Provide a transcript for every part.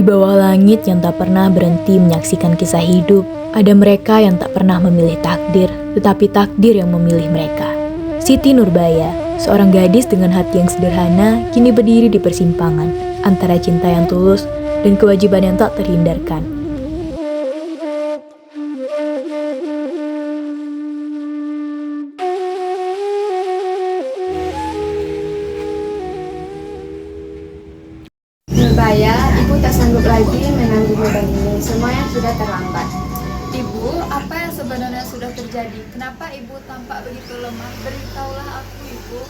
bawah langit yang tak pernah berhenti menyaksikan kisah hidup, ada mereka yang tak pernah memilih takdir, tetapi takdir yang memilih mereka. Siti Nurbaya, seorang gadis dengan hati yang sederhana, kini berdiri di persimpangan antara cinta yang tulus dan kewajiban yang tak terhindarkan. Nurbaya, ibu tak sanggup lagi menanggung beban ini. Semuanya sudah terlambat. Ibu, apa yang sebenarnya sudah terjadi? Kenapa ibu tampak begitu lemah? Beritahulah aku, ibu.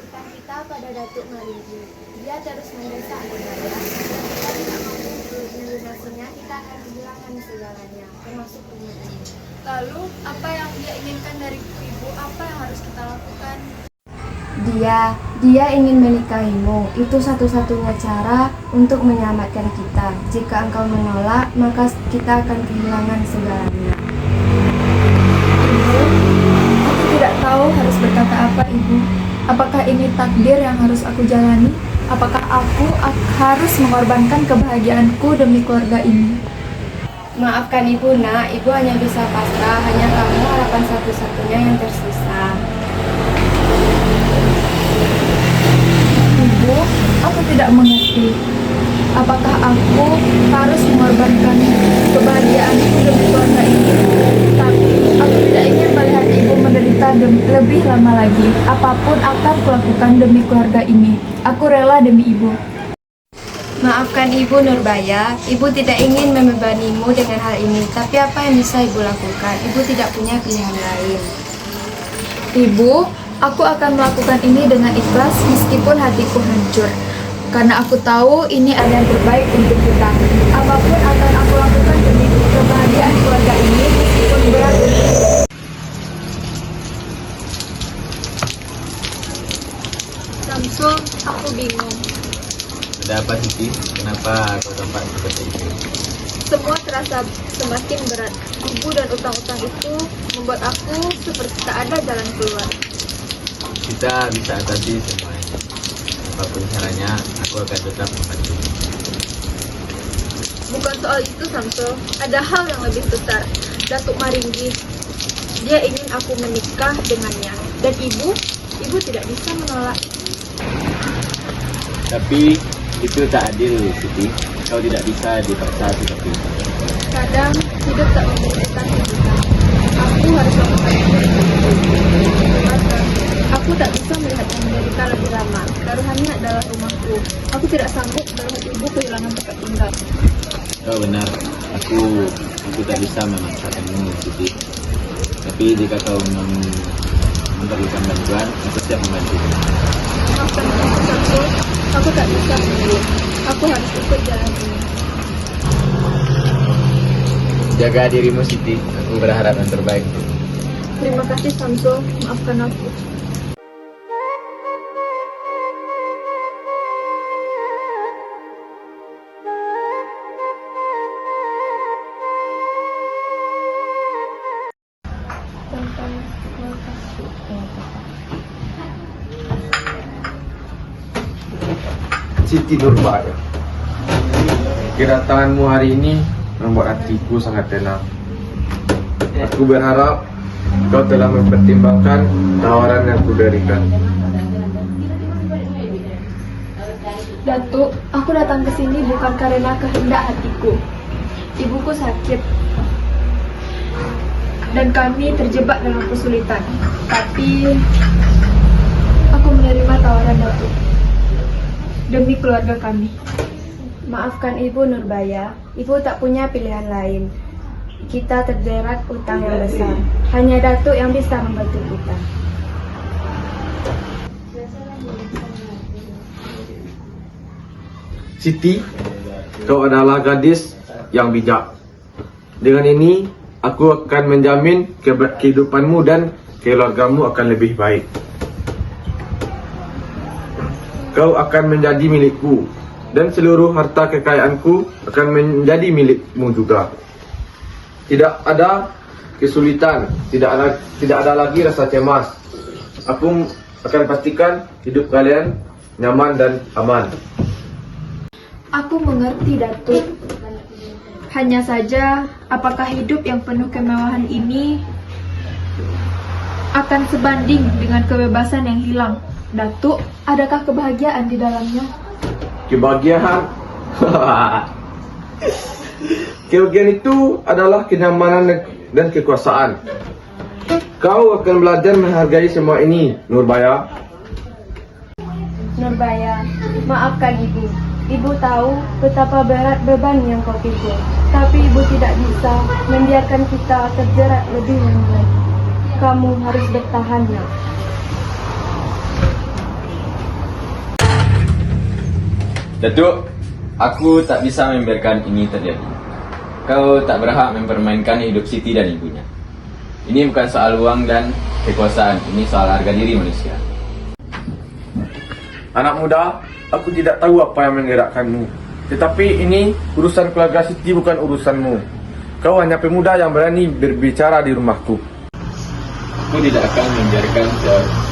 Utang kita pada Datuk Maringgi. Dia terus mendesak Nurbaya. Jika kita tidak mampu melunasinya, kita akan kehilangan segalanya, termasuk rumah ini. Lalu, apa yang dia inginkan dari ibu? Apa yang harus kita lakukan? Dia ingin menikahimu. Itu satu-satunya cara untuk menyelamatkan kita. Jika engkau menolak, maka kita akan kehilangan segalanya. Ibu, aku tidak tahu harus berkata apa, ibu. Apakah ini takdir yang harus aku jalani? Apakah aku harus mengorbankan kebahagiaanku demi keluarga ini? Maafkan ibu, nak. Ibu hanya bisa pasrah. Hanya kamu harapan satu-satunya yang tersisa. Ibu, aku tidak mengerti. Apakah aku harus mengorbankan kebahagiaanku demi keluarga ini? Tapi aku tidak ingin melihat ibu menderita lebih lama lagi. Apapun akan kulakukan demi keluarga ini. Aku rela demi ibu. Maafkan ibu Nurbaya. Ibu tidak ingin membebanimu dengan hal ini. Tapi apa yang bisa ibu lakukan? Ibu tidak punya pilihan lain. Ibu, aku akan melakukan ini dengan ikhlas meskipun hatiku hancur. Karena aku tahu ini ada yang terbaik untuk kita. Apapun akan aku lakukan demi kebahagiaan keluarga ini meskipun berat. Samsul, aku bingung. Ada apa Siti? Kenapa kau tampak seperti itu? Semua terasa semakin berat. Ibu dan utang-utang itu membuat aku seperti tak ada jalan keluar. Kita bisa atasi semuanya. Apapun caranya, aku akan tetap membantu. Bukan soal itu, Samsul. Ada hal yang lebih besar. Datuk Maringgi. Dia ingin aku menikah dengannya. Dan ibu tidak bisa menolak. Tapi itu tak adil, Siti. Kau tidak bisa dipaksa seperti itu. Kadang hidup tak memberikan kita. Aku harus melakukan itu. Aku tak bisa melihat menderita lebih lama. Taruhannya adalah rumahku. Aku tidak sanggup melihat ibu kehilangan tempat tinggal. Kau benar. Aku tak bisa memaksakanmu, Siti. Tapi jika kau memerlukan bantuan, aku siap membantu. Maafkan aku, Samsul. Aku tak bisa menunggu. Aku harus ikut jalan ini. Jaga dirimu, Siti. Aku berharap yang terbaik. Terima kasih, Samsul. Maafkan aku. Siti Nurbaya, kedatanganmu hari ini membuat hatiku sangat tenang. Aku berharap kau telah mempertimbangkan tawaran yang kuberikan. Datuk, aku datang ke sini bukan karena kehendak hatiku. Ibuku sakit dan kami terjebak dalam kesulitan. Tapi aku menerima tawaran Datuk demi keluarga kami. Maafkan ibu Nurbaya. Ibu tak punya pilihan lain. Kita terjerat utang yang besar. Hanya Datuk yang bisa membantu kita. Siti, kau adalah gadis yang bijak. Dengan ini, aku akan menjamin kehidupanmu dan keluargamu akan lebih baik. Kau akan menjadi milikku, dan seluruh harta kekayaanku akan menjadi milikmu juga. Tidak ada kesulitan, tidak ada lagi rasa cemas. Aku akan pastikan hidup kalian nyaman dan aman. Aku mengerti, Datuk. Hanya saja, apakah hidup yang penuh kemewahan ini akan sebanding dengan kebebasan yang hilang? Datuk, adakah kebahagiaan di dalamnya? Kebahagiaan. Kebahagiaan itu adalah kenyamanan dan kekuasaan. Kau akan belajar menghargai semua ini, Nurbaya. Nurbaya, maafkan ibu. Ibu tahu betapa berat beban yang kau pikul. Tapi ibu tidak bisa membiarkan kita terjerat lebih lama lagi. Kamu harus bertahan, nak. Datuk, aku tak bisa membiarkan ini terjadi. Kau tak berhak mempermainkan hidup Siti dan ibunya. Ini bukan soal uang dan kekuasaan, ini soal harga diri manusia. Anak muda, aku tidak tahu apa yang menggerakkanmu. Tetapi ini urusan keluarga Siti, bukan urusanmu. Kau hanya pemuda yang berani berbicara di rumahku. Aku tidak akan membiarkan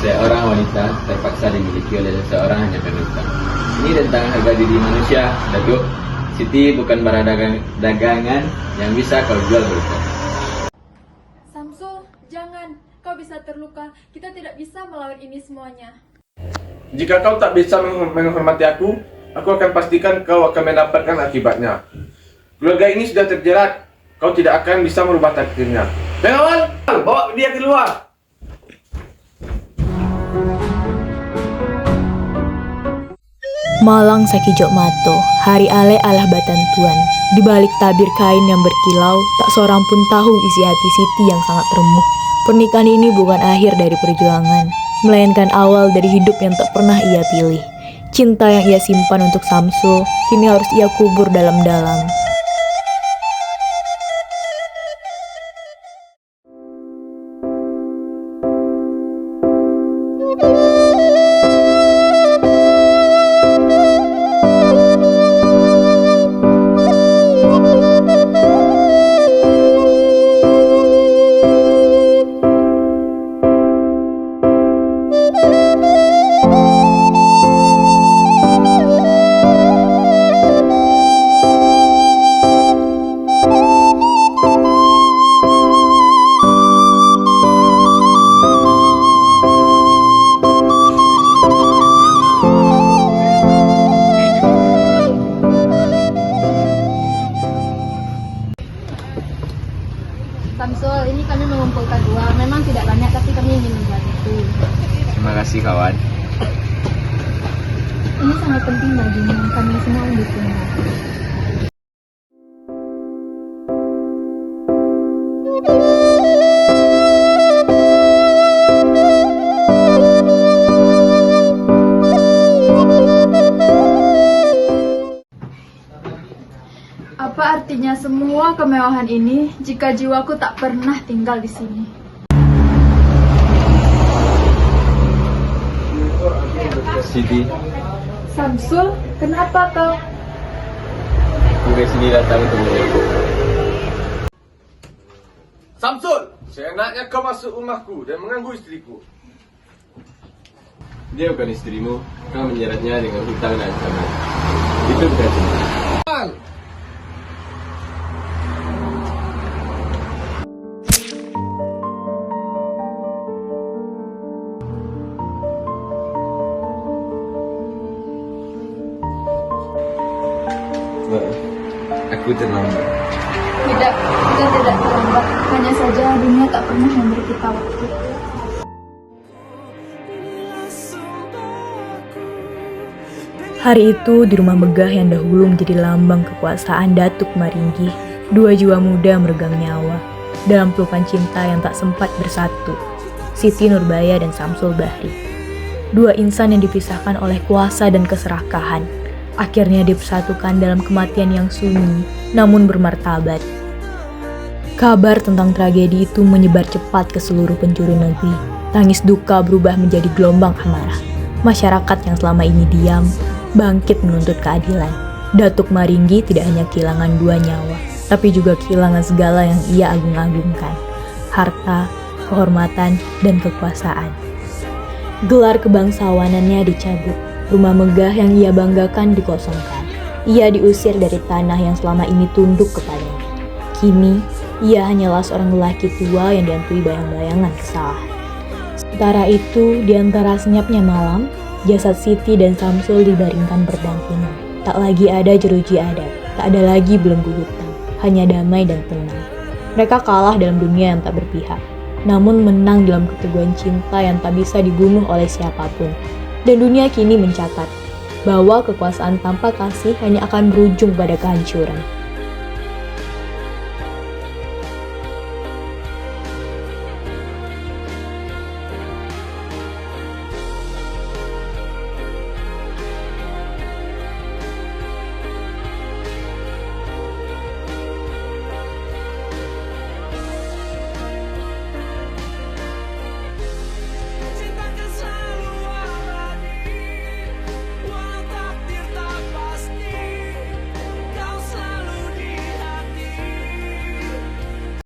seorang wanita terpaksa dimiliki oleh seseorang hanya karena utang. Ini tentang harga diri manusia, Datuk. Siti bukan barang dagangan yang bisa kau jual berutang. Samsul, jangan. Kau bisa terluka. Kita tidak bisa melawan ini semuanya. Jika kau tak bisa menghormati aku akan pastikan kau akan mendapatkan akibatnya. Keluarga ini sudah terjerat. Kau tidak akan bisa merubah takdirnya. Pengawal, bawa dia keluar. Malang Sakijok Mato, hari ale alah batantuan. Di balik tabir kain yang berkilau, tak seorang pun tahu isi hati Siti yang sangat remuk. Pernikahan ini bukan akhir dari perjuangan, melainkan awal dari hidup yang tak pernah ia pilih. Cinta yang ia simpan untuk Samsul, kini harus ia kubur dalam-dalam. Samsul, ini kami mengumpulkan uang. Memang tidak banyak, tapi kami ingin membantu. Terima kasih kawan. Ini sangat penting bagimu. Kami semua mendukungmu. Apa artinya semua kemewahan ini jika jiwaku tak pernah tinggal di sini? Siti, Samsul, kenapa kau? aku ke sini datang untuk melihatmu. Samsul, seenaknya kau masuk rumahku dan mengganggu istriku. Dia bukan istrimu, kau menyeretnya dengan hutang dan ancaman. Itu bukan cinta. Aku terlambat. Tidak, kita tidak terlambat. Hanya saja dunia tak pernah memberi kita waktu. Hari itu di rumah megah yang dahulu menjadi lambang kekuasaan Datuk Maringgi, dua jiwa muda meregang nyawa dalam pelukan cinta yang tak sempat bersatu. Siti Nurbaya dan Samsul Bahri, dua insan yang dipisahkan oleh kuasa dan keserakahan, akhirnya dipersatukan dalam kematian yang sunyi namun bermartabat. Kabar tentang tragedi itu menyebar cepat ke seluruh penjuru negeri. Tangis duka berubah menjadi gelombang amarah. Masyarakat yang selama ini diam bangkit menuntut keadilan. Datuk Maringgi tidak hanya kehilangan dua nyawa, tapi juga kehilangan segala yang ia agung-agungkan: harta, kehormatan, dan kekuasaan. Gelar kebangsawanannya dicabut, rumah megah yang ia banggakan dikosongkan. Ia diusir dari tanah yang selama ini tunduk kepadanya. Kini, ia hanyalah seorang lelaki tua yang dihantui bayang-bayangan kesalahan. Sementara itu, di antara senyapnya malam, jasad Siti dan Samsul dibaringkan berdampingan. Tak lagi ada jeruji adat, tak ada lagi belenggu hutan, hanya damai dan tenang. Mereka kalah dalam dunia yang tak berpihak, namun menang dalam keteguhan cinta yang tak bisa dibunuh oleh siapapun. Dan dunia kini mencatat bahwa kekuasaan tanpa kasih hanya akan berujung pada kehancuran.